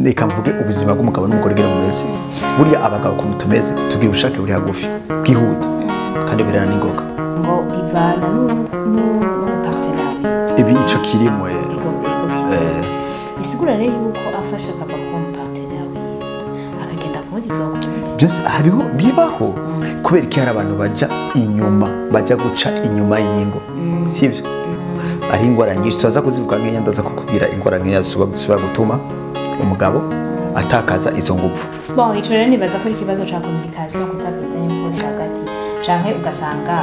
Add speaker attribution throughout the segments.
Speaker 1: reka mvuge ubuzima bw'umugabo n'umugore gere mumeze buriya abagabo ku mutumeze tugira ubushake buri hagufi bwihuta kandi berana n'ingoga
Speaker 2: ngo bivana n'umupartenari
Speaker 1: ibi ico kirimo
Speaker 2: bisigura rero yuko afasha akava ku mupartenari akagenda kumuri byo
Speaker 1: byose hariho bibaho kubera iki hari abantu baja inyuma baja guca inyuma y'ingo sivyo ari ingwara nyinshi tuza kuzivuga nk'enya ndaza kukubwira ingwara nk'enya zishobora gutuma umugabo atakaza izo ngufu.
Speaker 2: Bon, ico rero nibaza ko ikibazo ca communication kutabwizanya ukuri hagati canke ugasanga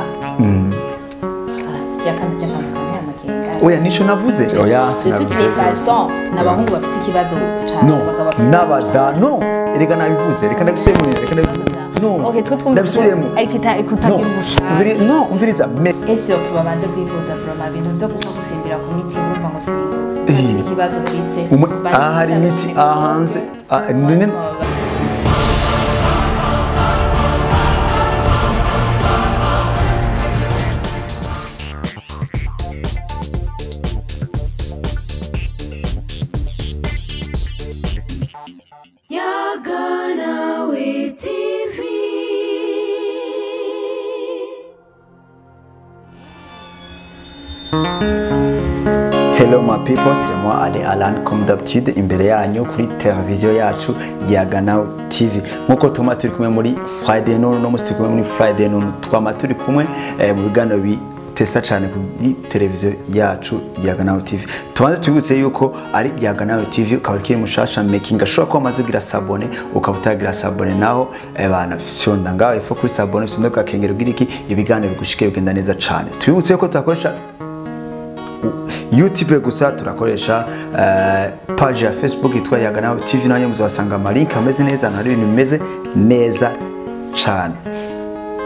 Speaker 1: oya nico navuze oya
Speaker 2: sinavuze n'abahungu bafite ikibazo
Speaker 1: no nabada no erega nabivuze reka ndagusubire mu reka no
Speaker 2: okay twumvise ariko kutagira ubushake
Speaker 1: no umviriza
Speaker 2: ese tubabanze kwivuza from abintu byo kuva gusimbira ku miti urumva ngo singo ikibazo kwise
Speaker 1: hari imiti ahanze Hello my people, c'est moi Ali Alan comme d'habitude imbere yanyu kuri televiziyo yacu Yaganaw TV. Nkuko tuma turi kumwe muri Friday noon no musti kumwe muri Friday noon twama turi kumwe mu biganiro bitesa cyane kuri televiziyo yacu Yaganaw TV. Tubanze tubutse yuko ari Yaganaw TV ukaba kiri mushasha making ashobora ko amaze kugira sabone ukabutagira sabone naho bana fyonda ngaho ifo kuri sabone fyonda kakengero giriki ibiganiro bigushike bigenda neza cyane. Tubutse yuko tutakoresha YouTube gusa turakoresha page ya Facebook itwa Yaganaw TV nanyo muzasanga amalink ameze neza nari ibintu bimeze neza cyane.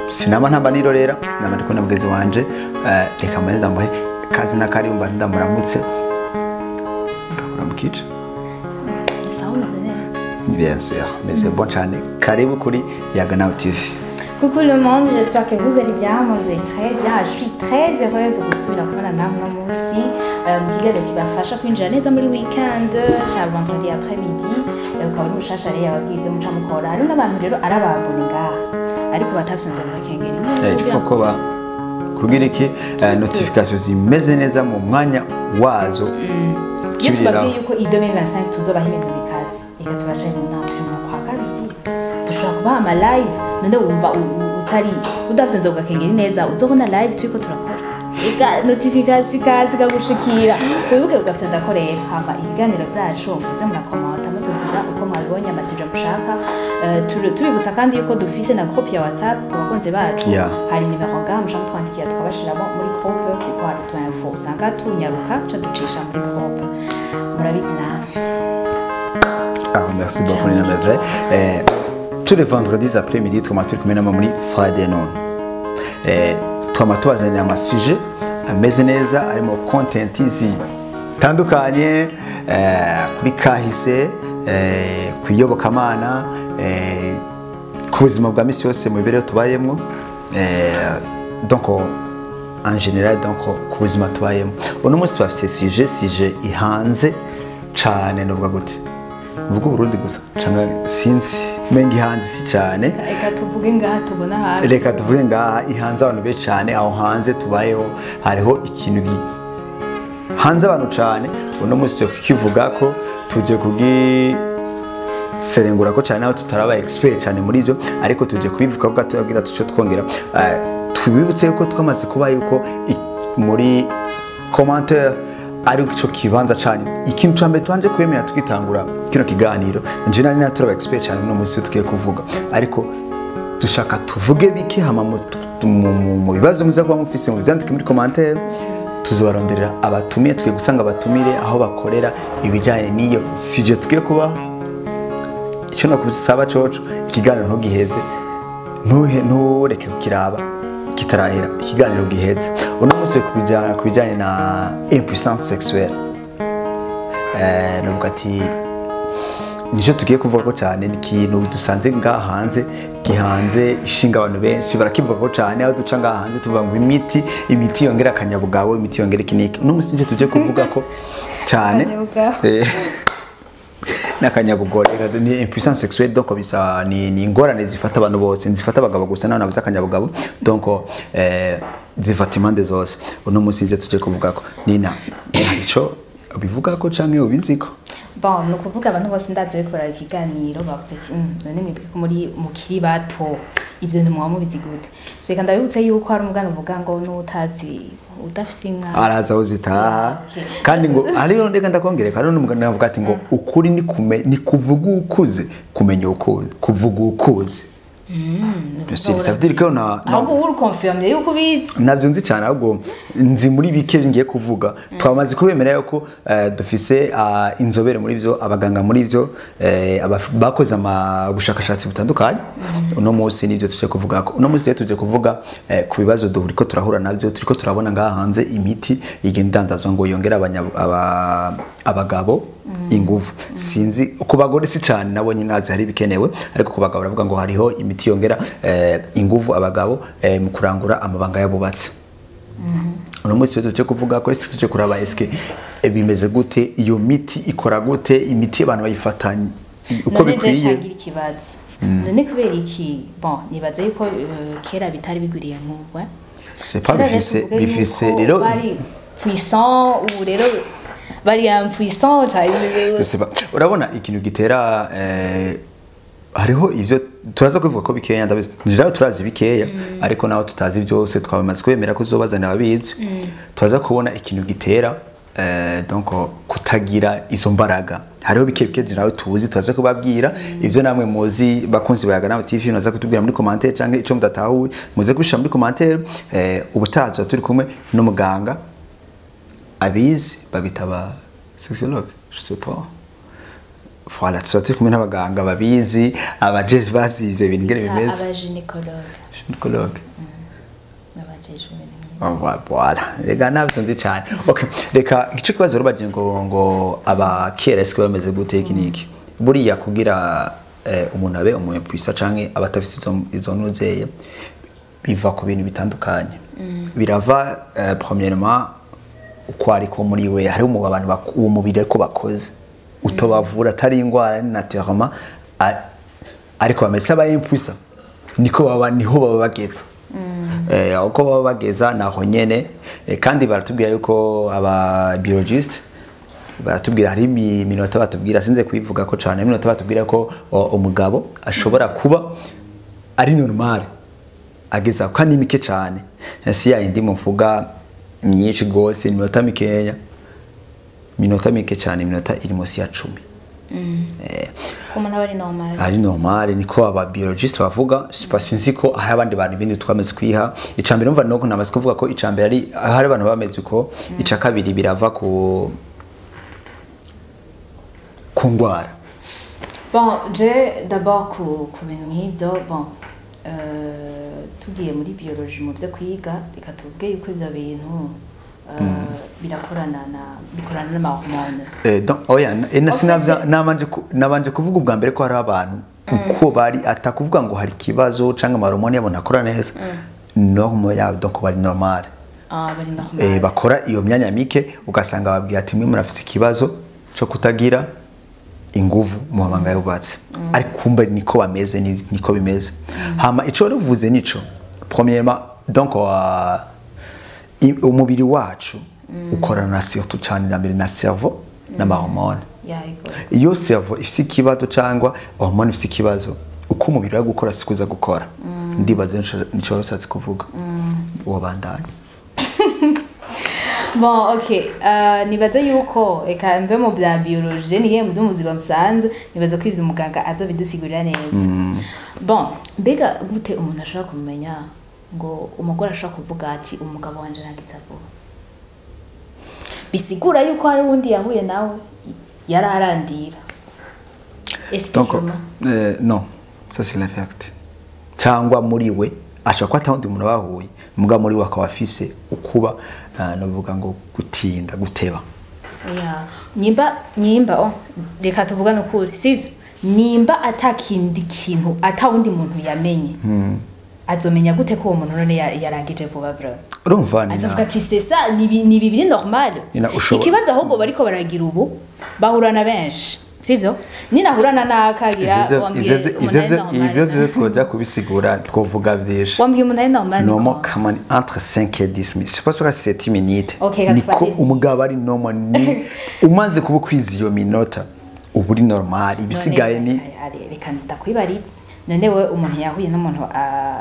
Speaker 1: Sinama ntamba nirorera namandi ko nabugeze wanje reka maze ndambaye kazi na kari umba ndamuramutse ndamuramukije bien sûr mais c'est bon cyane karibu kuri Yaganaw TV.
Speaker 2: Coucou le monde, j'espère que vous allez bien, moi je vais très bien, je suis très heureuse de vous suivre la namwe aussi. Mugigale kibafasha kwinjira neza muri weekend, cha vendredi après-midi, ukaba uri mushasha rero ababwize muca mukora. Hari n'abantu rero arababone ngaha. Ariko batabyunze bakengera.
Speaker 1: Il faut ko ba kugira iki notification zimeze neza mu mwanya wazo.
Speaker 2: Iyo tubabwiye yuko i 2025 tuzobaha ibintu bikaze. Reka tubacaye mu nama kwa kabiri. Dushobora kubaha ama live none wumva utari udavyonze ugakengera neza uzobona live turiko turakora ega notification ikazi kagushikira wibuke ugafyonda korera hama ibiganiro byacu muze murakomata mutubwira uko mwabonye amasuje mushaka tubibutsa kandi yuko dufise na groupe ya WhatsApp ku bakunze bacu hari nimero ngaha mushaka twandikira tukabashiramo muri groupe kuko hari info usanga tunyaruka cyo ducisha muri groupe murabizi na
Speaker 1: merci beaucoup Nina Mevre tous les vendredis après-midi twama turi kumwe nama muri Friday noon twama tubazanira amasije ameze neza arimo content zitandukanye kuri kahise kuyobokamana ku buzima bwa misi yose mu bibereho tubayemo donc en général donc ku buzima tubayemo uno munsi twafite sije ihanze cyane novuga gute vuga Burundi gusa canga sinzi mengi hanze si cyane
Speaker 2: reka tuvuge ngaha tubona hafi
Speaker 1: reka tuvuge ngaha ihanze abantu be cyane aho hanze tubayeho hariho ikintu hanze abantu cyane uno munsi cyo kivuga ko tuje kugi serengura ko cyane aho tutaraba expert cyane muri byo ariko tuje kubivuga ko gatugira tuco twongera tubibutse ko twamaze kuba yuko muri commentaire ari cyo kibanza cyane ikintu cyambe twanje kwemera tukitangura kino kiganiro nje nari naturaba expert cyane no munsi tukiye kuvuga ariko dushaka tuvuge biki hama mu bibazo muza kuba mufise mu byandike muri commentaire tuzobaronderera abatumiye tukiye gusanga abatumire aho bakorera ibijanye niyo sije tukiye kuba icyo nakusaba coco ikiganiro ntugiheze ntureke kukiraba kitarahera ikiganiro giheze uno munsi kubijyanye na impuissance sexuelle navuga ati nicyo tugiye kuvuga ko cyane ni ikintu dusanze ngaha hanze gihanze ishinga abantu benshi barakivuga ko cyane aho duca ngaha hanze tuvuga ngo imiti yongera akanyabugabo imiti yongera ikiniki uno munsi nicyo tugiye kuvuga ko cyane n'akanyabugore ni impuissance sexuelle donc bisa ni ingorane zifata abantu bose zifata abagabo gusa naho nabuze akanyabugabo donc zifata impande zose uno munsi nje tuje kuvuga ko Nina harico ubivuga ko canke ubiziko
Speaker 2: bon no kuvuga abantu bose ndaze bikora ikiganiro bavuze ati none mwebwe ko muri mukiri bato ibyo ntimwa mubizi gute so kandi ndabibutse yuko hari umugana uvuga ngo n'utazi udafise inka
Speaker 1: araza uzitaha kandi ngo ariyo ndeka ndakongereka none umugana navuga ati ngo ukuri ni kuvuga ukuze kumenya ukuze kuvuga ukuze ça veut dire que on a
Speaker 2: ahubwo uri confirmer yuko bizi
Speaker 1: navyo nzi cyane ahubwo nzi muri bike ngiye kuvuga twamaze kubemera yuko dufise inzobere muri byo abaganga muri byo bakoze gushakashatsi butandukanye uno munsi nivyo tuje kuvuga ko uno munsi tuje kuvuga ku bibazo duhuriko turahura navyo turiko turabona ngaha hanze imiti igendandazwa ngo yongera abagabo ingufu sinzi ku bagore si cyane nabonye nazi hari bikenewe ariko ku bagabo baravuga ngo hariho imiti yongera ingufu abagabo mu kurangura amabanga yabubatse uno munsi tuje kuvuga ko tuje kuraba eske bimeze gute iyo miti ikora gute imiti abantu bayifatanye uko bikwiye
Speaker 2: none kubera iki bon nibaza yuko kera bitari biguriye nk'ubwo
Speaker 1: c'est pas bifise rero
Speaker 2: bari puissant ou rero bari impuissant
Speaker 1: urabona ikintu gitera hariho ivyo turaza kuvuga ko bikeya ndabizi njyaho turazi bikeya ariko naho tutazi byose twabamaze kwemera ko zobazana ababizi turaza kubona ikintu gitera donc kutagira izo mbaraga hariho bike nawe tuzi turaza kubabwira ivyo namwe muzi bakunzi bayaga nawe TV naza kutubwira muri commentaire canke ico mudatahuye muze kubisha muri commentaire ubutazo turi kumwe n'umuganga abizi babitaba sexologue je sais pas voilà turi kumwe n'abaganga babizi abajeje bazivye ibintu ngere bimeze
Speaker 2: gynécologue
Speaker 1: voilà rega nabyo ndi cyane okay reka ico kibazo rubaje ngo abakera eske bameze gute kiniki buriya kugira umuntu abe umuyepwisa canke abatafite izo nuzeye biva ku bintu bitandukanye birava premièrement uko ariko muri we hari abantu uwo mubiri ko bakoze utobavura atari ingwara naturellement ariko bameze abayepwisa niho baba bageze uko baba bageza naho nyene kandi baratubwira yuko aba biologist baratubwira hari iminota batubwira sinze kuyivuga ko cyane iminota batubwira ko umugabo ashobora kuba ari normal ageza ko ni mike cyane si ya indi muvuga myinshi gose iminota mike cyane iminota iri munsi ya 10
Speaker 2: umuntu
Speaker 1: ari normal niko aba biologist bavuga sinzi ko hari abandi bantu bindi twameze kwiha icambere umva no namaze kuvuga ko icambere ari hari abantu bameze uko ica kabiri birava ku ngwara
Speaker 2: bon je d'abord ku bintu nk'ibyo bon tugiye muri biologie mu byo kwiga reka tuvuge yuko ibyo bintu bikorana n'amahormone
Speaker 1: donc oya nabanje kuvuga ubwa mbere ko hari abantu uko bari atakuvuga ngo hari kibazo cyangwa amahormone yabona akora neza normal ya donc bari normal bakora iyo myanya mike ugasanga babwiye ati mwe murafite ikibazo cyo kutagira inguvu mu mabanga yubatse ariko kumbe niko bameze niko bimeze hama ico ruvuze nico premièrement donc umubiri wacu ukorana surtout cyane na mbere na cerveau n'amahormone iyo cerveau ifite ikibazo cyangwa hormone ifite ikibazo uko umubiri wawe gukora sikuza gukora ndibaze nico cyatse kuvuga uwo bandanye
Speaker 2: bon okay nibaza yuko eka mve mu bya biologie niye mu by'umuzima musanze nibaza ko ivyo umuganga azobidusigurira neza bon mbega gute umuntu ashaka kumenya ngo umugore ashaka kuvuga ati umugabo wanje nagize abo bisigura yuko hari undi yahuye nawe yararandira
Speaker 1: donc non ça c'est la vérité cyangwa muri we ashaka atawundi umuntu bahuye muga muri we akaba afise ukuba novuga ngo gutinda guteba
Speaker 2: nyimba reka tuvugane ukuri sivyo nimba atakindi kintu atawundi muntu yamenye azomenya gute ko uwo muntu none yarangije vuba bro
Speaker 1: urumva ni
Speaker 2: azavuga ati c'est ça ni bibiri normal ikibazo ahubwo bariko baragira ubu bahurana benshi sivyo ninahurana nakagira
Speaker 1: ivyo vyo twoja kubisigura twovuga vyinshi
Speaker 2: wambwiye umuntu ari normal
Speaker 1: normal kamani entre 5 et 10 minutes c'est pas sûr que c'est 7 minutes niko umugabo ari normal ni umaze kuba kwiza iyo minota ubu uri normal ibisigaye ni
Speaker 2: reka ndakwibaritse none we umuntu yahuye n'umuntu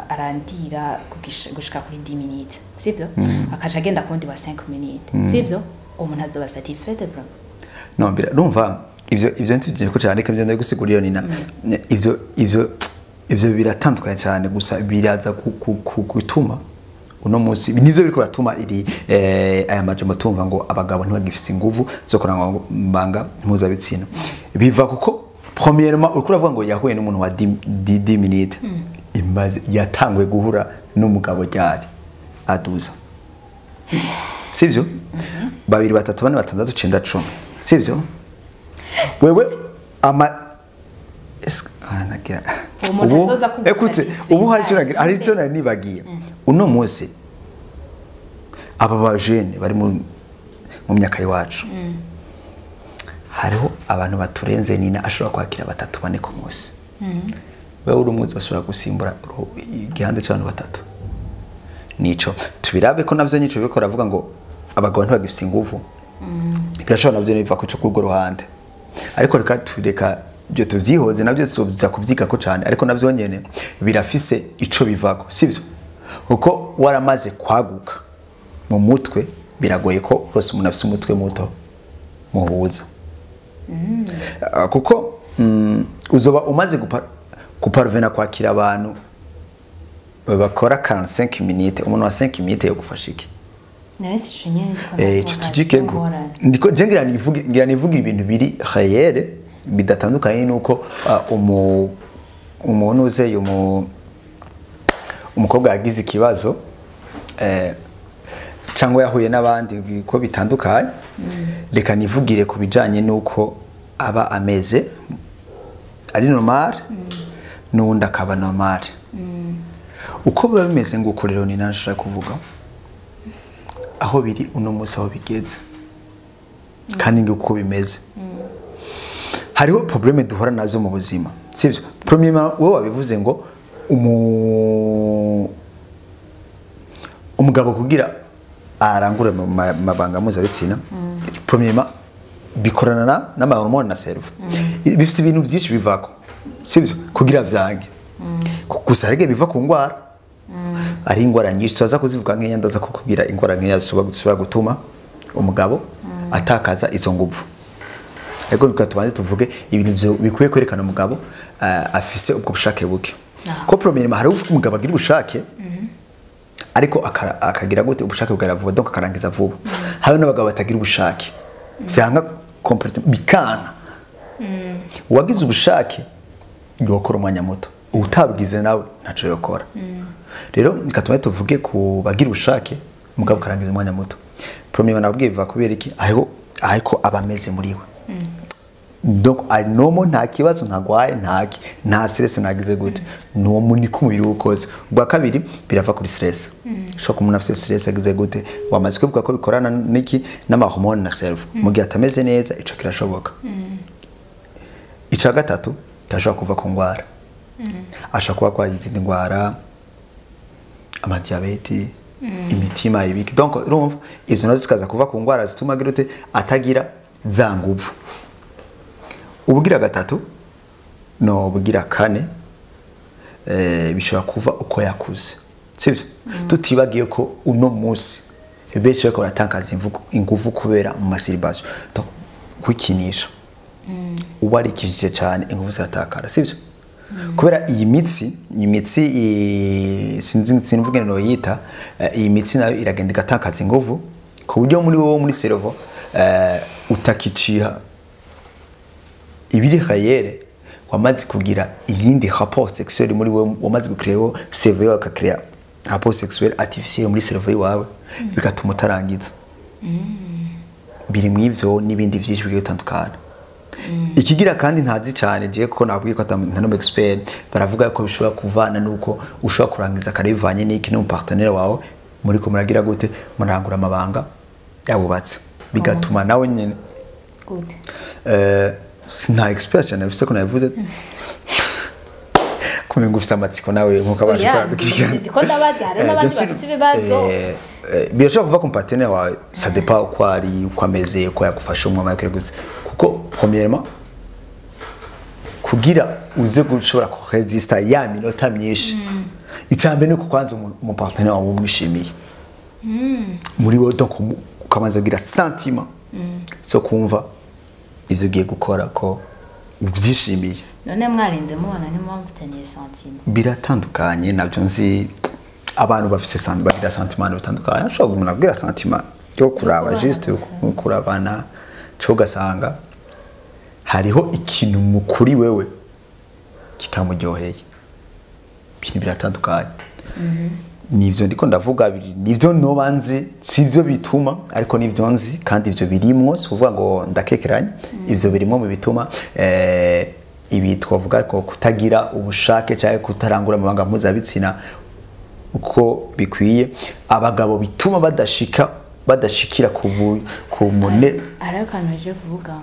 Speaker 2: arandira gushika kuri 10 minutes sivyo akaca agenda kundi wa 5 minutes sivyo umuntu azoba satisfied bro
Speaker 1: no ndumva ivyo ntujye ko cyane kavyo ndaye gusigurira nina ivyo biratandukanye cyane gusa biraza gutuma uno munsi nivyo biriko batuma iri aya majambo tumva ngo abagabo ntibagifite inguvu zo kuranga mbanga mpuzabitsina biva kuko premièrement uriko uravuga ngo yahuye n'umuntu wa 10 minutes imaze yatangwe guhura n'umugabo ryari aduza sivyo babiri batatu bane batandatu 9 10 sivyo wewe ama nagira ubu hari cyo nibagiye uno munsi aba bajene bari mu myaka yiwacu hariho abantu baturenze nina ashobora kwakira batatu bane ku munsi wewe uri umuzi ashobora gusimbura igihande cy'abantu batatu nico tubirabe ko navyo nico bikora avuga ngo abagabo ntibagifite inguvu birashobora navyo biva ku cyo kurwo ruhande ariko reka byo tuvyihoze navyo tuza kuvyiga ko cyane ariko navyo nyene birafise ico bivako sivyo uko waramaze kwaguka mu mutwe biragoye ko rose umuntu afise umutwe muto muhuza kuko uzoba umaze kuparvena kwakira abantu bakora 45 minutes umuntu wa 5 minutes yo gufasha iki tujikego ndiko jengira nivuga ibintu biri khayere bidatandukanye nuko umuntu uzeye umukobwa yagize ikibazo cyangwa yahuye n'abandi ko bitandukanye reka nivugire ku bijanye nuko aba ameze ari normal n'undi akaba normal uko biba bimeze nguko rero ni nashaka kuvuga aho biri uno munsi aho bigeze kandi nguko bimeze hariho probleme duhora nazo mu buzima sivyo probleme wowe wabivuze ngo umugabo kugira arangure mabanga mpuzabitsina probleme bikorana n'amahormone na cerveau bifite ibintu byinshi bivako sivyo kugira vyange gusa rege biva ku ngwara ari ingwara nyinshi tuza kuzivuga nk'enya ndaza kukubwira ingwara nk'enya zishobora gutuma umugabo atakaza izo nguvu ariko bikatubanze tuvuge ibintu bikwiye kwerekana umugabo afise ubwo bushake buke ko premièrement hari uvuga umugabo agira ubushake ariko akagira gute ubushake bwaravuga donc akarangiza vuba hari n'abagabo batagira ubushake byanga complètement bikana wagize ubushake yokora umwanya muto utabwize nawe ntaco yokora rero nikatuma tuvuge ku bagira ubushake umugabo karangiza umwanya muto premièrement nabwiye biva kubera iki ariko abameze muri we donc ari nomo nta kibazo ntagwaye nta stress nagize gute no muni kumubiri ukoze ubwa kabiri birava kuri stress shoko umuntu afite stress agize gute wamaze kuvuga ko bikorana niki n'amahormone na cerveau mu gihe atameze neza ico kirashoboka ica gatatu tashaka kuva ku ngwara ashaka kuba kwa izindi ngwara amadiabete imitima ibiki donc urumva izo nazo zikaza kuva ku ngwara zituma girute atagira za nguvu ubugira gatatu no bugira kane bishobora kuva uko yakuze sivyo tutibagiye ko uno munsi benshi bako baratakaza inguvu kubera mu masturbation donc kwikinisha ubari kijije cyane inguvu zatakara sivyo kubera iyi mitsi sinvuge no yita iyi mitsi nayo iragenda igatakaza inguvu ku buryo muri wowe muri cerveau utakiciha ibiri khayere wamaze kugira iyindi rapport sexuel muri we wamaze gukreaho cerveau yawe akakrea rapport sexuel artificiel muri cerveau yawe bigatuma utarangiza biri mw'ivyo n'ibindi byinshi bigiye bitandukana ikigira kandi ntazi cyane je ko nabwiye ko atano expert baravuga ko bishobora kuvana nuko ushobora kurangiza karivanye n'iki no partenaire wawe muri ko muragira gute murangura amabanga yabubatse bigatuma nawe nyene gute sina expert cyane bise ko navuze kumwe ngufisa amatsiko nawe nkuko abaje kwadukirana
Speaker 2: ndiko ndabaza hari n'abandi bafite ibibazo
Speaker 1: birashobora kuva ku partenaire wawe ça dépend uko ari uko ameze uko yagufasha umwe makere gusa kuko premièrement kugira uze gushobora ko resista ya minota myinshi icambe ni kwanza mu partenaire wawe umwishimiye muri wowe donc ukamanza kugira sentiment so kumva ivyo ugiye gukora ko ubyishimiye
Speaker 2: none mwarenze mubona ni mpamvu mutaniye sentiment
Speaker 1: biratandukanye nabyo nzi abantu bafite bagira sentiment bitandukanye ashobora umuntu agira sentiment yo kuraba juste kurabana cyo gasanga hariho ikintu mukuri wewe kitamuryoheye ibintu biratandukanye nivyo ndiko ndavuga nivyo nobanzi sivyo bituma ariko nivyo nzi kandi ivyo birimwo suvuga ngo ndakekeranye ivyo birimwo mu bituma ibi twavuga ko kutagira ubushake cyangwa kutarangura amabanga mpuzabitsina uko bikwiye abagabo bituma badashikira ku mune
Speaker 2: arayo kanaje kuvuga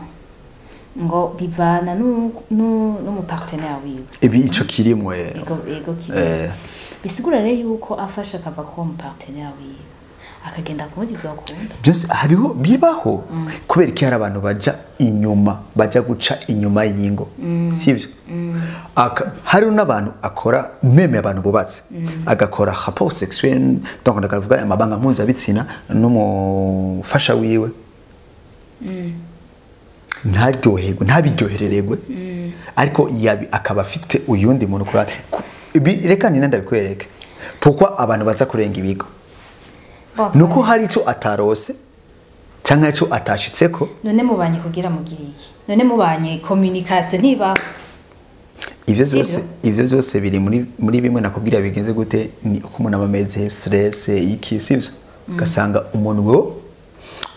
Speaker 2: ngo bivana no partenaire wiwe
Speaker 1: ibi ico kirimwe
Speaker 2: ego kirimwe bisigura rero yuko afasha akava ko mu partenaire wiwe akagenda kundi byakunda
Speaker 1: byose hariho bibaho kubera iki hari abantu baja guca inyuma y'ingo sivyo hari n'abantu akora meme abantu bubatse agakora rapport sexuel donc ndakavuga amabanga mpuzabitsina n'umufasha wiwe ntabiryoherererwe ariko akaba afite uyundi muntu kuri reka nina ndabikwereke pourquoi abantu baza kurenga ibigo nuko hari ico atarose cyangwa ico atashitseko
Speaker 2: none mubanye kugira mugiriye none mubanye communication ntiba
Speaker 1: ivyo byose biri muri bimwe nakubwira bigenze gute ni uko umuntu amameze stress iki sivyo ugasanga umuntu wo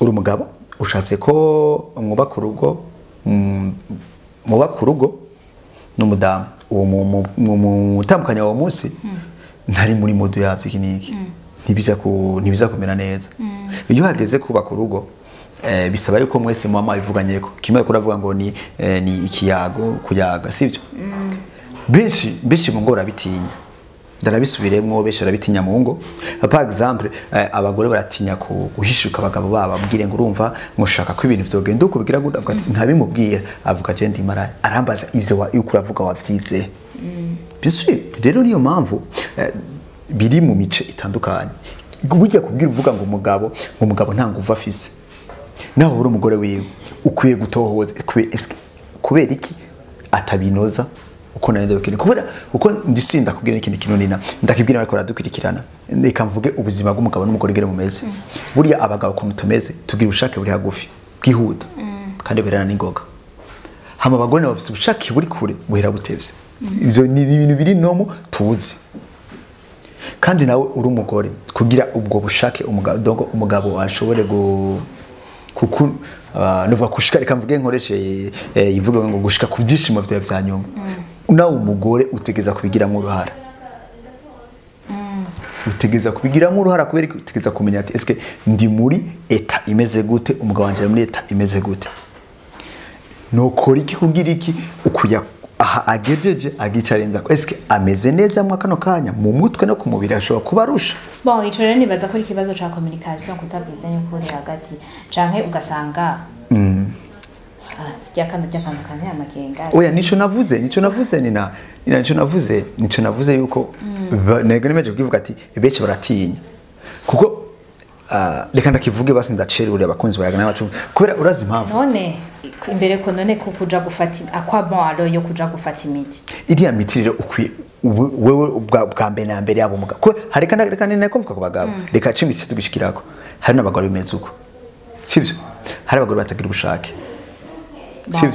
Speaker 1: uri umugabo ushatse ko mwubaka urugo n'umudamu uwo mutambukanya wa munsi ntari muri modu yavyo kiniki ntibiza kumera neza iyo hageze kubaka urugo bisaba yuko mwese mama bivuganyeko kimwe kuravuga ngo ni ikiyago kuyaga sivyo benshi mu ngo barabitinya ndarabisubiremwo benshi barabitinya mu ngo par exemple abagore baratinya guhishuka abagabo baba mbwire ngo urumva mushaka ko ibintu vyogenda uko bigira gute avuga ati ntabimubwira avuga je ndi maraya arambaza ivyo uko uravuga wavyize byose rero niyo mpamvu biri mu mice itandukanye burya kubwira uvuga ngo umugabo nta nguvu afise naho uri umugore wiwe ukwiye gutohoza kubera iki atabinoza uko nande bakene kubera uko ndisinda kubwira ikindi kintu nina ndakibwira ariko radukwirikirana reka mvuge ubuzima bw'umugabo n'umugore gere mu meze burya abagabo kuntu tumeze tugira ubushake buri hagufi bwihuta kandi berana n'ingoga hama abagore nabo bafite ubushake buri kure buhera butevye ivyo ni ibintu biri nomo tuzi kandi nawe uri umugore kugira ubwo bushake umugabo ashobore kuko nuvuga kushika reka mvuge nkoreshe ivuga ngo gushika ku byishimo vya nyuma nawe umugore utegeza kubigiramo uruhara utegeza kubigiramo uruhara kubera utegeza kumenya ati eske ndi muri eta imeze gute umugabo wanje muri eta imeze gute nokora iki kugira iki ukuya aha agejeje agicarenza ko eske ameze neza mu kano kanya mu mutwe no ku mubiri ashobora kubarusha
Speaker 2: bon ico rero nibaza ko ikibazo ca communication kutabwizanya ukuri hagati canke ugasanga ryakana amakenga
Speaker 1: oya nico navuze nico navuze yuko nego nimeje kuvuga ati beche baratinya kuko reka ndakivuge basi ndacerure abakunzi bayagana bacu kubera urazi impamvu
Speaker 2: none imbere ko none ko kuja gufata akwa bon alo yo kuja gufata imiti
Speaker 1: iriya miti rero ukwi wewe bwa mbere na mbere yabo muga ko hari reka nene ko mvuga ku bagabo reka cimiti tugishikirako hari n'abagore bimeze uko sivyo hari abagore batagira ubushake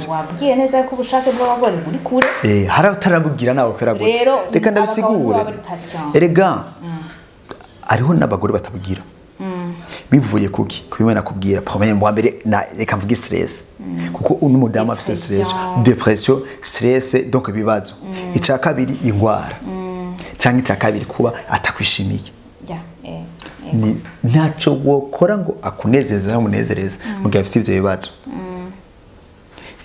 Speaker 2: wabwiye neza ko ubushake bw'abagore buri kure
Speaker 1: hari atarabugira nawe kera gute reka ndabisigure erega ariho n'abagore batabugira bivuye kuki kubimena kubwira premier mwa mbere reka mvuge stress kuko n'umudamu afite stress depression stress donc bibazo ica kabiri ingwara cyangwa ica kabiri kuba atakwishimiye ni ntaco wokora ngo akunezeza umunezereza mu gihe afite ivyo bibazo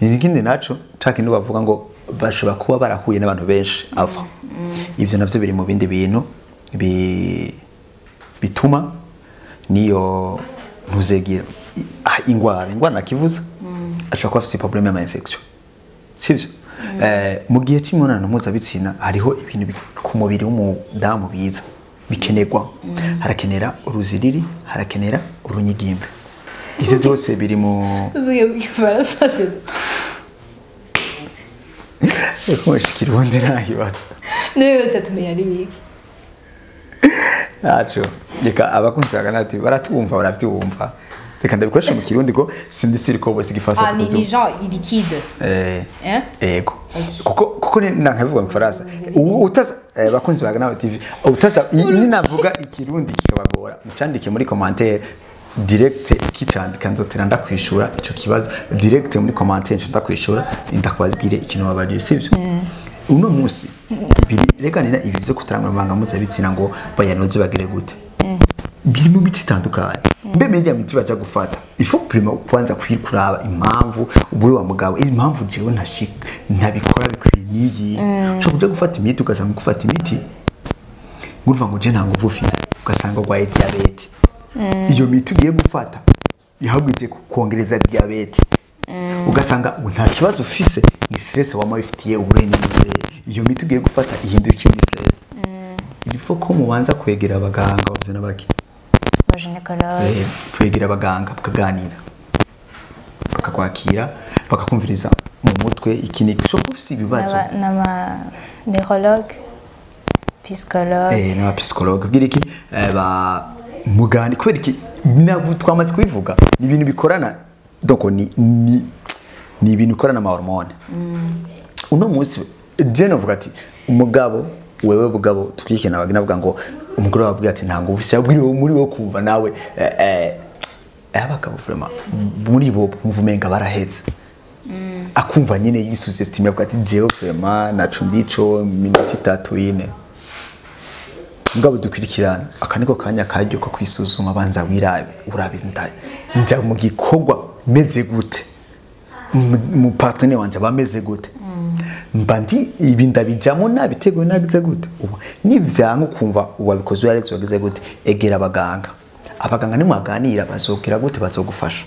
Speaker 1: ikindi naco cakindi bavuga ngo bashobora kuba barahuye n'abantu benshi ava ivyo navyo biri mu bindi bintu bituma niyo ntuzegira ingwara nakivuze ashobora kuba afise problème y'ama infection sivyo mu gihe c'imibonano mpuzabitsina hariho ibintu ku mubiri w'umudamu biza bikenerwa harakenera uruziriri harakenera urunyigimbe ivyo byose biri mu Ekoshikira ubundi nahibaza
Speaker 2: niwe tumenya ari biki
Speaker 1: naco reka abakunsaga nati baratumva baravyumva reka ndabikoresha mu kirundi ko sindisiri ko bose gifasa
Speaker 2: ni genre liquide
Speaker 1: ego kuko nankabivuga mu Faransa utaza bakunzi baga nawe TV utaza ini navuga ikirundi kikabagora mucandike muri commentaire direct kicandika nzotera ndakwishura ico kibazo direct muri commentaire ndakwishura ndakubabwire ikintu babajije sivyo uno munsi reka nina ibi byo kutarangwa manga mpuzabitsina ngo bayanoze bagire gute biri mu mico itandukanye mbe media miti baja gufata ifo prima kwanza kwikuraba impamvu ubuye wa mugabo impamvu jewe ntabikora bikwiniye cyo kuja gufata imiti ugasanga gufata imiti ngurva ngo je ntango vufise ugasanga gwaye diabete iyo miti ugiye gufata ihagwije kongereza diabete ugasanga nta kibazo ufise ni stress wama bifitiye uburenganzira iyo miti ugiye gufata ihindura iki muri stress ilifo ko mubanza kwegera abaganga bavuze nabaki
Speaker 2: gynécologue
Speaker 1: kwegera abaganga bakaganira bakakwakira bakakumviriza mu mutwe ikini cyo kufise ibibazo
Speaker 2: nama neurologue psychologue
Speaker 1: n'aba psychologue gira iki ba mugani kwera iki nabo twamaze kubivuga ni ibintu bikorana donc ni ibintu bikorana ama hormone uno munsi je novuga ati umugabo wewe bugabo twikena bagina bavuga ngo umugore wabwiye ati ntango ufise abwiriwe muri wo kumva nawe abagabo vraiment muri bo muvumenga baraheze akumva nyine yisuzestime avuga ati jewe vraiment naco ndico minute 3 ngabo dukurikirana akaniko kanya karyo ko kwisuzuma banza wirabe urabe ndaye nja mu gikorwa meze gute mu partner wanje bameze gute mbandi ibi ndabijamo nabiteguye nagize gute nivyanka kumva wabikoze yaretse wagize gute egera abaganga nimwaganira bazokira gute bazogufasha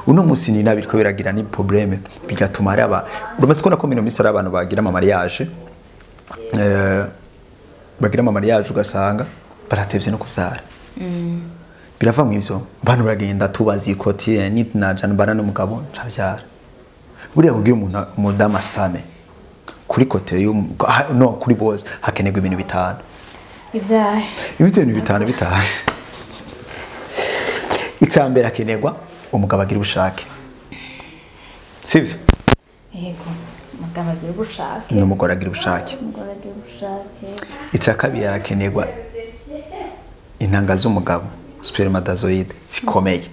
Speaker 1: uno musi ni nabiriko biragira ni problème bigatuma araba urumase ko nakomino misara abantu bagira ama mariage bagira ama mariage ugasanga baratevye no kuvyara birava mu ivyo abantu bagenda tubazi ikoti ni najana bana n'umugabo ncavyara buriya kugira umuntu mudama same kuri kote no kuri bose hakenerwa ibintu bitanu
Speaker 2: ivyaye
Speaker 1: ibintu bitanu icambere hakenerwa umugabo agira ubushake sivyo
Speaker 2: yego umugabo agira ubushake
Speaker 1: n'umugore agira ubushake icya kabiri harakenerwa intanga z'umugabo spermatozoide zikomeye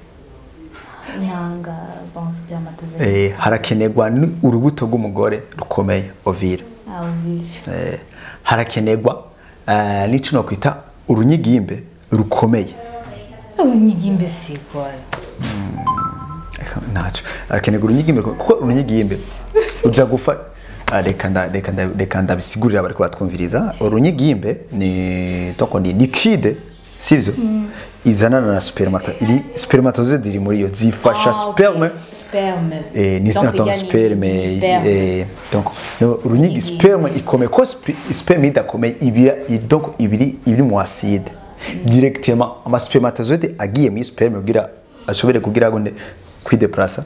Speaker 1: harakenerwa urubuto rw'umugore rukomeye ovire harakenerwa n'icyo nokwita urunyigimbe rukomeye
Speaker 2: urunyigimbe sikwa
Speaker 1: naco harakenerwa urunyigimbe kuko urunyigimbe uja gufa reka ndabisigurira bari kubatwumviriza urunyigimbe ni toko ni liquide sivyo izanana na spermatozoide iri muri yo zifasha sperme ni dans sperme donc urunyigi sperme ikomeye ko sperme idakomeye donc ibiri mu acide directement ama spermatozoide agiye mu sperme kugira ashobore kugira ngo kwideplacer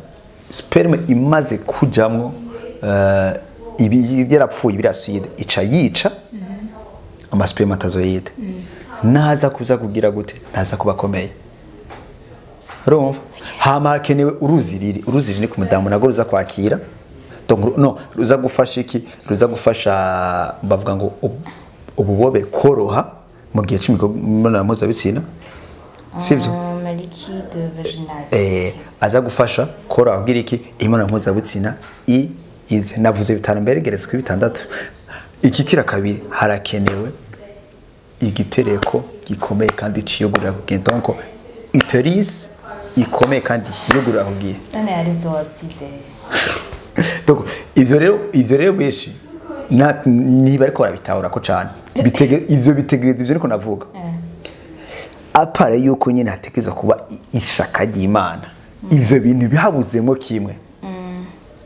Speaker 1: sperme imaze kujamwo ibi yarapfuye ibiri acide ica yica ama spermatozoide naza kuza kugira gute naza kubakomeye urumva hama hakenewe uruziriri ni ku mudamu nago ruza kwakira donc no ruza gufasha iki ruza gufasha bavuga ngo ububobe koroha mu gihe c'imibonano mpuzabitsina sivyo
Speaker 2: liquide vaginal
Speaker 1: aza gufasha koroha kugira iki imibonano mpuzabitsina ize navuze bitanu mbere geretse ku bitandatu iki kira kabiri harakenewe igitereko gikomeye kandi ciyogurira kugenda donc uterus ikomeye kandi yogurira kugiye
Speaker 2: none ari byo wabyize
Speaker 1: donc ivyo rero beshi niba ariko barabitahura ko cyane ivyo bitegereza ivyo niko navuga apare yuko nyine hatekerezwa kuba ishaka ry'Imana ivyo bintu bihabuzemo kimwe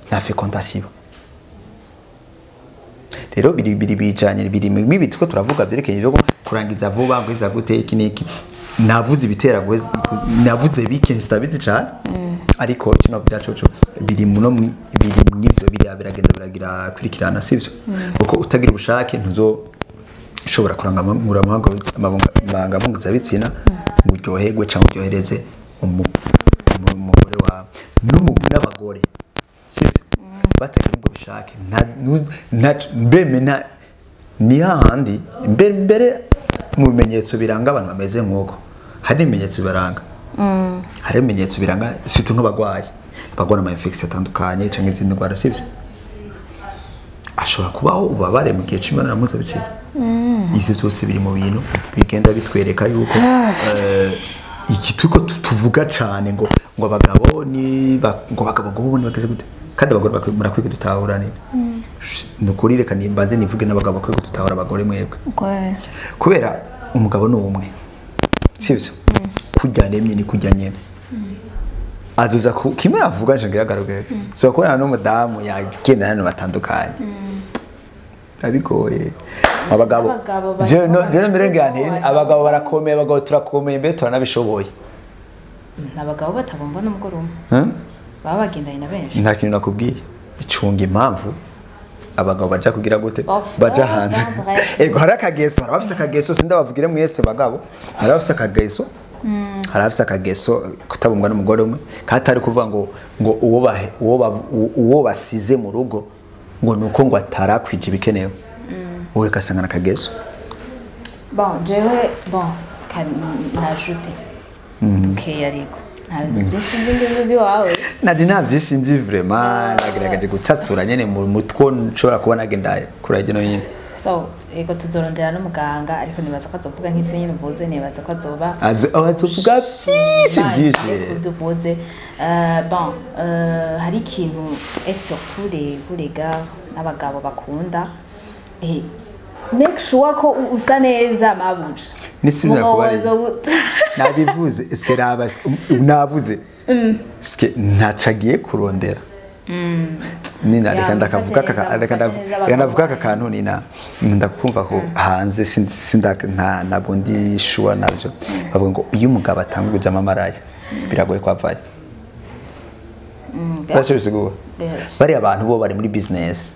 Speaker 1: nta fecondation rero biri bijanye biri mibi two turavuga byerekeye byo kurangiza vuba ngwiza gute iki niki navuze ibitera navuze bike nstabizi cyane ariko kino byacoco biri muno biri mwivyo biragenda biragira kwirikirana sivyo kuko utagira ubushake ntuzo shobora kuranga amabanga munguza bitsina buryoherwe cyangwa uryohereze umugore wa n'abagore sivyo batagira ubwo bishake mbeme ni hahandi mbere mu bimenyetso biranga abantu bameze nk'uko hari ibimenyetso biranga hari ibimenyetso biranga situ nk'abagwayi bagora ama infection atandukanye cyangwa izindi ndwara sivyo ashobora kubaho ubabare mu gihe cy'imibonano mpuzabitsina ivyo byose biri mu bintu bigenda bitwereka yuko iki tuko tuvuga cyane ngo abagabo ni ngo bagabo ngo bubone bakaze gute kandi abagore murakwiye dutahura neza nukuri reka nimbanze nivuge n'abagabo bakwiye dutahura abagore mwebwe kubera umugabo ni umwe sivyo kujya nemye ni kujya nyene azuza kimwe avuga nje ngiragaruke so ko no mudamu yagendana no batandukanye abigoye abagabo je no mirenge yantene abagabo barakomeye abagabo turakomeye mbe turanabishoboye
Speaker 2: nabagabo batabomba n'umugore umwe baba bagendanye na benshi
Speaker 1: nta kintu nakubwiye icunga impamvu abagabo baja kugira gute baja hanze ego hari akageso bafise akageso sindabavugire mwese bagabo hari bafise akageso hari bafise akageso kutabumbwa n'umugore umwe katari kuvuga ngo uwo basize mu rugo ngo nuko ngo atarakwije ibikenewe wowe kasangana akageso
Speaker 2: bon jewe bon najute tukeye ariko
Speaker 1: naje navyisinzi vraiment nageragaje gutsatsura nyene mu mutwo nshobora kubona agendaye kurage no nyine
Speaker 2: so ego tuzorondera n'umuganga ariko nibaza ko azovuga nk'ivyo nyine uvuze nibaza ko azoba
Speaker 1: azovuga byinshi
Speaker 2: uvuze bon hari ikintu et surtout les gars n'abagabo bakunda make sure ko usa neza mabuja
Speaker 1: nisibira kubariza nabivuze eske navuze eske ntacagiye kurondera nina reka ndakavuga akantu nina ndakumva ko hanze ntabwo ndi sure navyo bavuga ngo iyo umugabo atanga kujama amaraya biragoye kwavayo basubisiguwe bari abantu bo bari muri business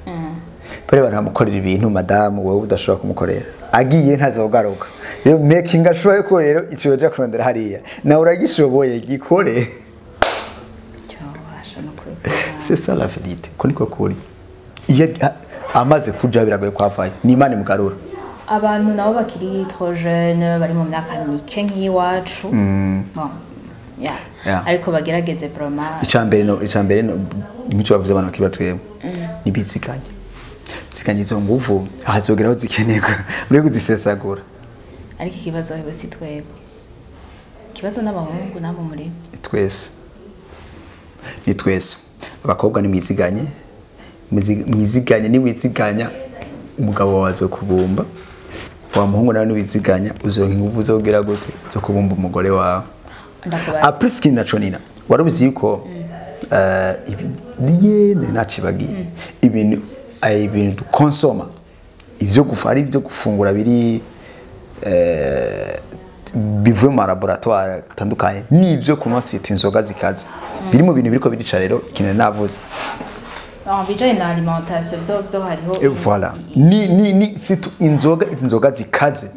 Speaker 1: bari abantu bamukorera ibintu madamu wowe udashobora kumukorera agiye ntazogaruka rero making ashoye ko rero icyo cyo kurondera hariya nawe uragishoboye gikore c'est ça la vérité ko niko kuri iyo amaze kuja biragoye kwavayo ni Imana mugarura
Speaker 2: abantu nabo bakiri trop jeune bari mu myaka mike nk'iwacu bon ariko bagerageze vraiment icambere no imico bavuze abantu kibatwemo nibitsikanye zikanyizo nguvu ahazogeraho zikenerwa muri kuzisesagura ariko ikibazo hewe si twebwe ikibazo n'abahungu nabo muri
Speaker 1: twese ni twese abakobwa ni mwiziganye ni wiziganya umugabo wazo kubumba wa muhungu nawe ni wiziganya uzoronka inguvu zogera gute zo kubumba umugore wawe apriski naco nina warubizi yuko ibintu nacibagiye ibintu konsoma ivyo gufara ibyo gufungura biri bivuye mu laboratoire atandukanye nivyo kunosita inzoga zikaze biri mu bintu biriko birica rero ikintu navuze
Speaker 2: bijanye na alimentation byo hariho
Speaker 1: voilà ni situ inzoga zikaze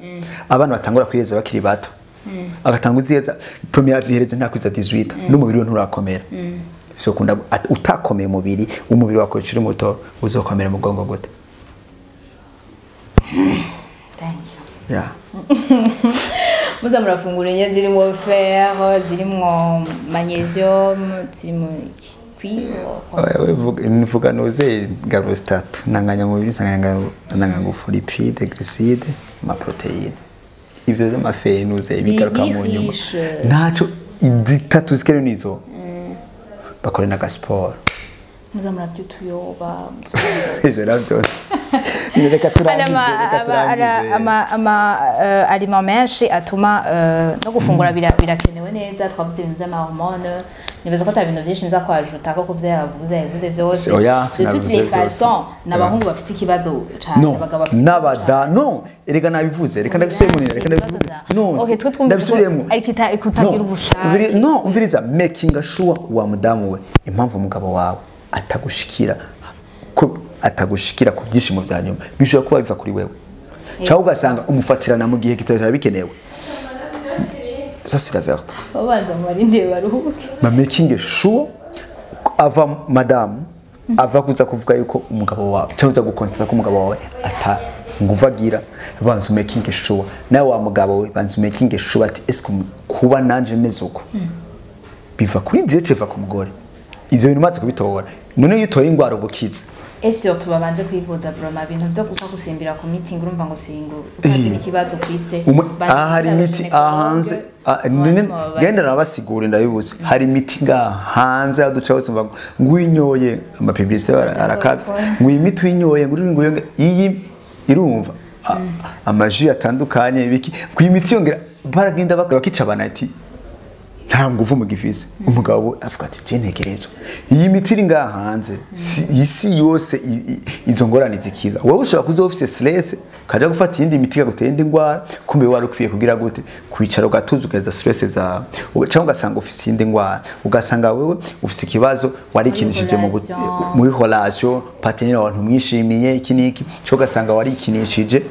Speaker 1: abana batangura kwiyeza bakiri bato agatanga uziyeza première zihereze nta kwiza 18 n'umubiri we nturakomera so kunda utakomeye umubiri wako ciri muto uzokomera mugongo gute
Speaker 2: thank you
Speaker 1: yeah
Speaker 2: muza murafungura inye zirimo fer zirimo magnesium zirimo
Speaker 1: nivuga noze gabo statu nanganya mubiri nanga ngufu lipide glycide ma proteine ivyo z'amafe nuze bigaruka mu nyuma naco izitatu zikere nizo bakore na gasport
Speaker 2: muza murabyutuyoba
Speaker 1: je navyo reka turangize
Speaker 2: aliment menshi atuma no gufungura birakenewe neza twavuze ibintu by'amahormone nibaza ko ibintu byinshi nza kwajuta ko yavuze byose de toutes les façons n'abahungu bafite ikibazo cyane abagabo bafite
Speaker 1: n'abada no erega nabivuze reka ndabisubiremo reka ndabivuze no ndabisubiremo
Speaker 2: ariko kutagira ubushake
Speaker 1: no umviriza making sure wa mudamu we impamvu umugabo wawe atagushikira ku byishimo bya nyuma bishobora kuba biva kuri wewe cyangwa ugasanga umufatirana mu gihe kitari bikenewe ça c'est la vérité
Speaker 2: babanza marinde baruhuke
Speaker 1: ma making sure ava madame ava kuza kuvuga yuko umugabo wawe cyangwa gukonstate ko umugabo wawe ata nguvagira banzu making sure nawe wa mugabo we banzu making sure ati est-ce kuba nanje meze uko biva kuri je ceva ku mugore izo bintu maze kubitora none iyo utoye ingwara ubukiza
Speaker 2: ese tubabanze kwivuza broma bintu byo kufa gusimbira ku meeting urumva ngo singo utazi ikibazo kwise
Speaker 1: hari miti ahanze genda nabasigura ndabibuze hari miti hanze aducaho tumva ngo inyoye ama publicité arakabye ngo imiti winyoye ngo iyi irumva amaji atandukanye ibiki ngo imiti yongera baragenda bakora kicabana ati nta nguvu mu gifise umugabo avuga ati je ntegerezwa iyi miti iri hanze isi yose izo ngorane zikiza wowe ushobora kuzo office stress kaja gufata iyindi miti guteye indi ngwara kumbe wari ukwiye kugira gute kwicara ugatuza ugeza stress za cyangwa ugasanga ufise iyindi ngwara ugasanga wewe ufise ikibazo wari kinishije muri relation partenaire abantu mwishimiye iki niki cyo ugasanga wari kinishije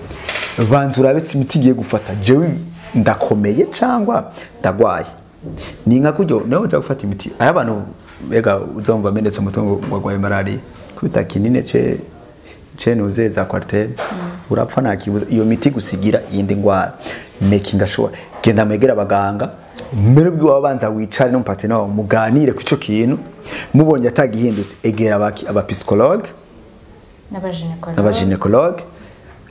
Speaker 1: banzu urabetse imiti giye gufata jewe ndakomeye cyangwa ndagwaye ninga kujyo nawe uja gufata imiti aya abantu bega uzomva menetse umutungo gwagwaye malaria kubita kinine ce nuzeza quartel urapfa nakibuza iyo miti gusigira yindi ngwara making sure genda megera abaganga mbere bwo wabanza wicare no mpate nawo muganire ku ico kintu mubonye atagihindutse egera aba psychologue n'aba gynecologue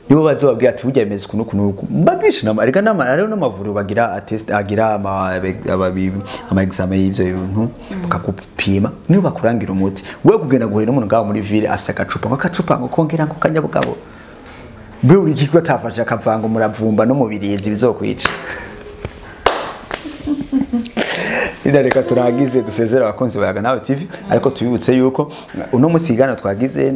Speaker 1: nibo bazobabwira ati ujyemeze kunuku mbagisha nama ariko rero n'amavuru bagira attest agira ama examen y'ivyo bintu bakakupima nibo bakurangira umuti we kugenda guhera n'umuntu ngaho muri ville afise akacupa ngo kongera ngo kanyabugabo mbe uri kiko tafasha akavanga umuravumba no mubirizi bizokwica reka turagize dusezera abakunzi bayaga nawe TV ariko tubibutse yuko uno musigano twagize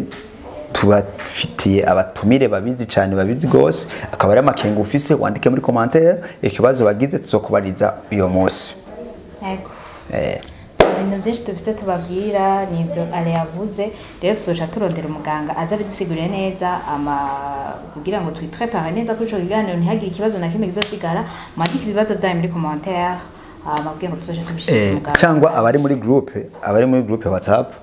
Speaker 1: tubafitiye abatumire babizi cyane babizi gose akaba ari amakenga ufise wandike muri commentaire ikibazo bagize tuzokubariza iyo munsi
Speaker 2: yego ibintu byinshi tubise tubabwira nibyo ale yavuze rero tuzoca turondera umuganga aza bidusigurira neza kugira ngo twiprepare neza kuri ico kiganiro ntihagire ikibazo na kimwe kizosigara mwandike ibibazo byanyu muri commentaire amabwiye ngo tuzoca tubishikira umuganga
Speaker 1: cyangwa abari muri groupe WhatsApp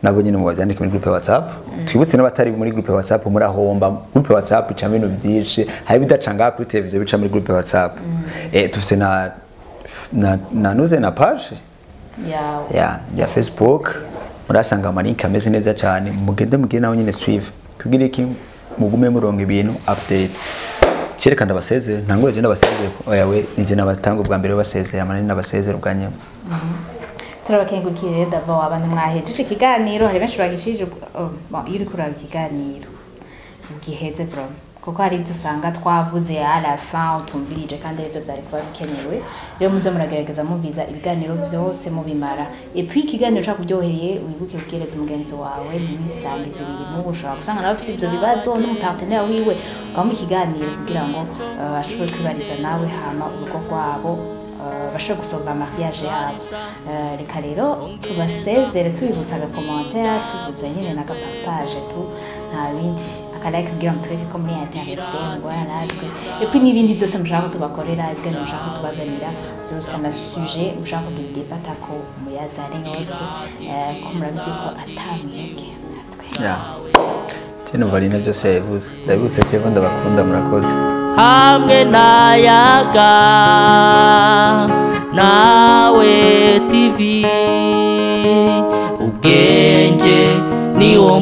Speaker 1: nabo nyine mu babyandike muri groupe WhatsApp twibutse n'abatari muri groupe WhatsApp muri ahomba groupe WhatsApp ica ibintu byinshi hari bidacanga kuri televiziyo bica muri groupe WhatsApp tufise na nuze na page ya Facebook murasanga amalink ameze neza cyane mugende mugire naho nyine suive kugira iki mugume muronga ibintu update cyerekana abaseze ntangure je n'abaseze oyawe nije nabatanga bwa mbere baseze amanini n'abaseze ubwanye
Speaker 2: turabakengurikire davo abantu mwahejeje ikiganiro hari benshi bagishije iyo uri kuraba ikiganiro giheze bro kuko hari dusanga twavuze à la fin utumvirije kandi ibyo byari kuba bikenewe rero muze muragerageza mubiza ibiganiro byose mubimara et puis ikiganiro cyo kuryoheye wibuke kugereza umugenzi wawe n'isangiza ibintu ushobora gusanga nawe ufite ibyo bibazo n'umupartenaire wiwe ukamuha ikiganiro kugira ngo ashobore kwibariza nawe hama urugo rwabo bashobora gusoma mariage yabo reka rero tubasezere tubibutsa agakommentaire tubibutsa nyine n'agapartage nta bindi akalike kugira ngo tureke ko muri interesse ngwana natwe et puis n'ibindi byose mushaka tubakorera ibyo mushaka tubazanira byose na sujet mushaka kudebata ko muyazane yose ko murabizi ko atamwege natwe
Speaker 1: cyane barina byose yavuze ndabibutse ko ndabakunda murakoze
Speaker 3: hamwe nayaga nawe TV ubwenge ni wo